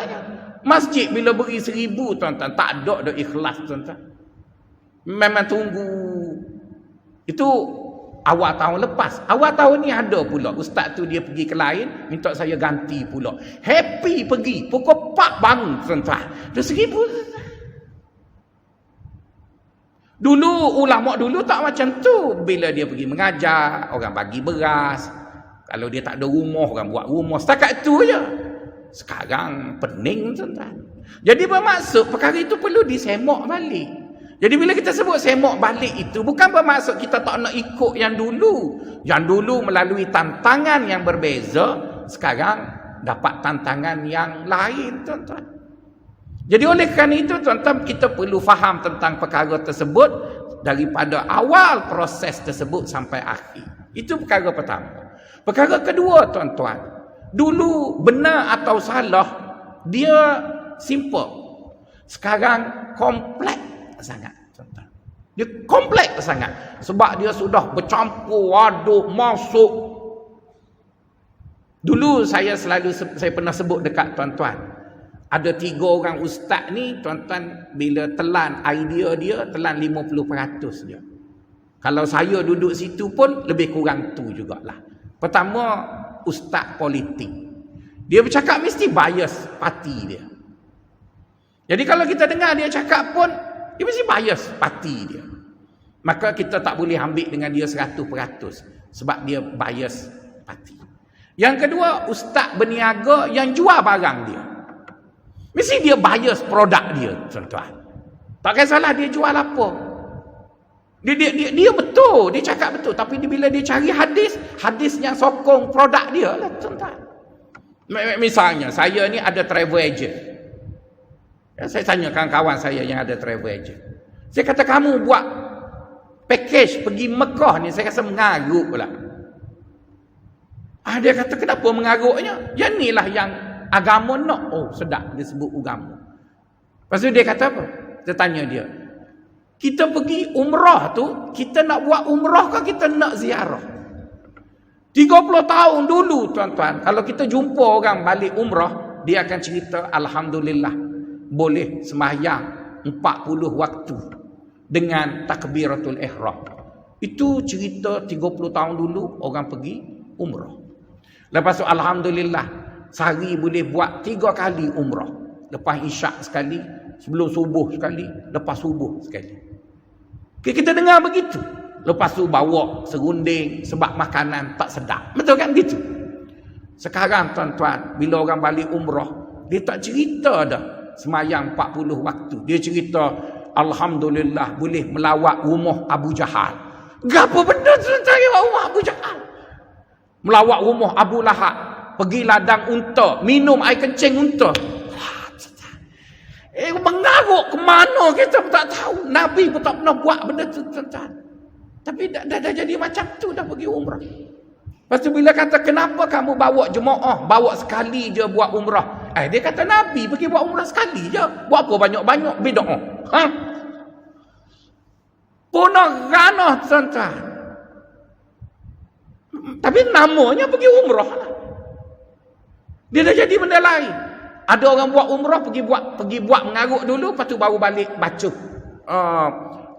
Masjid bila beri 1,000 tuan-tuan, tak ada ikhlas tuan-tuan. Memang tunggu. Itu awal tahun lepas. Awal tahun ni ada pula. Ustaz tu dia pergi ke lain, minta saya ganti pula. Happy pergi. Pukul 4 bangun tuan-tuan. Dah 1,000. Dulu, ulama dulu tak macam tu. Bila dia pergi mengajar, orang bagi beras. Kalau dia tak ada rumah, orang buat rumah. Setakat tu je. Sekarang pening tuan-tuan. Jadi bermaksud perkara itu perlu disemak balik. Jadi bila kita sebut semak balik itu, bukan bermaksud kita tak nak ikut yang dulu. Yang dulu melalui tantangan yang berbeza, sekarang dapat tantangan yang lain tuan-tuan. Jadi oleh kerana itu tuan-tuan, kita perlu faham tentang perkara tersebut daripada awal proses tersebut sampai akhir. Itu perkara pertama. Perkara kedua tuan-tuan, dulu benar atau salah, dia simple. Sekarang kompleks sangat tuan-tuan. Dia kompleks sangat. Sebab dia sudah bercampur, aduk, masuk. Dulu saya pernah sebut dekat tuan-tuan. Ada 3 orang ustaz ni, tuan-tuan, bila telan idea dia, telan 50% dia. Kalau saya duduk situ pun, lebih kurang tu jugalah. Pertama, ustaz politik. Dia bercakap mesti bias parti dia. Jadi kalau kita dengar dia cakap pun, dia mesti bias parti dia. Maka kita tak boleh ambil dengan dia 100%. Sebab dia bias parti. Yang kedua, ustaz berniaga yang jual barang dia. Mesti dia bias produk dia, tuan-tuan. Tak kisahlah dia jual apa. Dia betul, dia cakap betul. Tapi bila dia cari hadis yang sokong produk dia lah, tuan-tuan. Misalnya, saya ni ada travel agent. Saya tanya kawan saya yang ada travel agent. Saya kata, kamu buat package pergi Mekah ni, saya rasa mengarut pula. Dia kata, kenapa mengarutnya? Yang inilah yang agama nak. Oh, sedap dia sebut agama. Lepas tu dia kata apa? Saya tanya dia, kita pergi umrah tu, kita nak buat umrah ke kita nak ziarah? 30 tahun dulu, tuan-tuan, kalau kita jumpa orang balik umrah, dia akan cerita, alhamdulillah, boleh sembahyang 40 waktu dengan takbiratul ihram. Itu cerita 30 tahun dulu orang pergi umrah. Lepas tu alhamdulillah, sehari boleh buat 3 kali umrah. Lepas isyak sekali, sebelum subuh sekali, lepas subuh sekali. Kita dengar begitu. Lepas tu bawa serunding sebab makanan tak sedap. Betul kan begitu? Sekarang tuan-tuan, bila orang balik umrah, dia tak cerita dah semayang 40 waktu. Dia cerita, alhamdulillah boleh melawat rumah Abu Jahal. Apa benda tuan-tuan rumah Abu Jahal? Melawat rumah Abu Lahab, pergi ladang unta, minum air kencing unta. Mengarut ke mana kita pun tak tahu. Nabi pun tak pernah buat benda tu, tuan-tuan. Tapi dah jadi macam tu, dah pergi umrah. Lepas tu bila kata, kenapa kamu bawa jemaah, bawa sekali je buat umrah? Dia kata, Nabi pergi buat umrah sekali je. Buat apa banyak-banyak bid'ah? Punah ranah, tuan-tuan. Tapi namanya pergi umrah lah. Dia dah jadi benda lain. Ada orang buat umrah pergi buat mengarut dulu, lepas tu baru balik baca.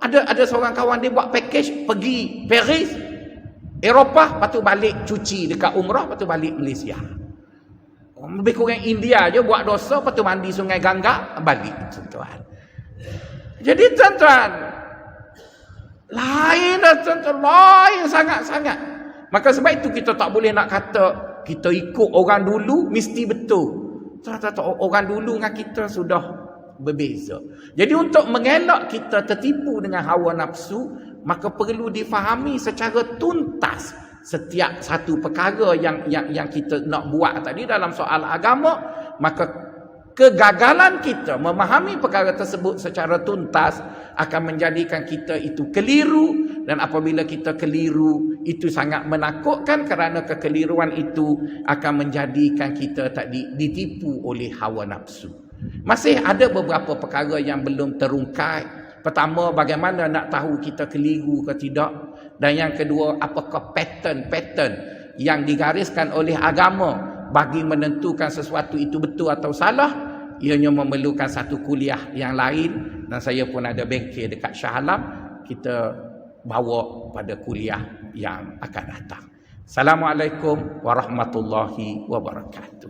Ada seorang kawan dia buat package pergi Paris, Eropah, lepas tu balik cuci dekat umrah, lepas tu balik Malaysia. Lebih kurang India je buat dosa, lepas tu mandi Sungai Gangga, balik, tuan-tuan. Jadi tuan-tuan, lain dah tuan-tuan, lain sangat-sangat. Maka sebab itu kita tak boleh nak kata kita ikut orang dulu mesti betul. Orang dulu dengan kita sudah berbeza. Jadi untuk mengelak kita tertipu dengan hawa nafsu, maka perlu difahami secara tuntas setiap satu perkara yang kita nak buat tadi dalam soal agama. Maka kegagalan kita memahami perkara tersebut secara tuntas akan menjadikan kita itu keliru. Dan apabila kita keliru, itu sangat menakutkan kerana kekeliruan itu akan menjadikan kita tadi ditipu oleh hawa nafsu. Masih ada beberapa perkara yang belum terungkai. Pertama, bagaimana nak tahu kita keliru ke tidak? Dan yang kedua, apakah pattern-pattern yang digariskan oleh agama bagi menentukan sesuatu itu betul atau salah? Ianya memerlukan satu kuliah yang lain. Dan saya pun ada bengkel dekat Shah Alam. Kita bawa pada kuliah yang akan datang. Assalamualaikum warahmatullahi wabarakatuh.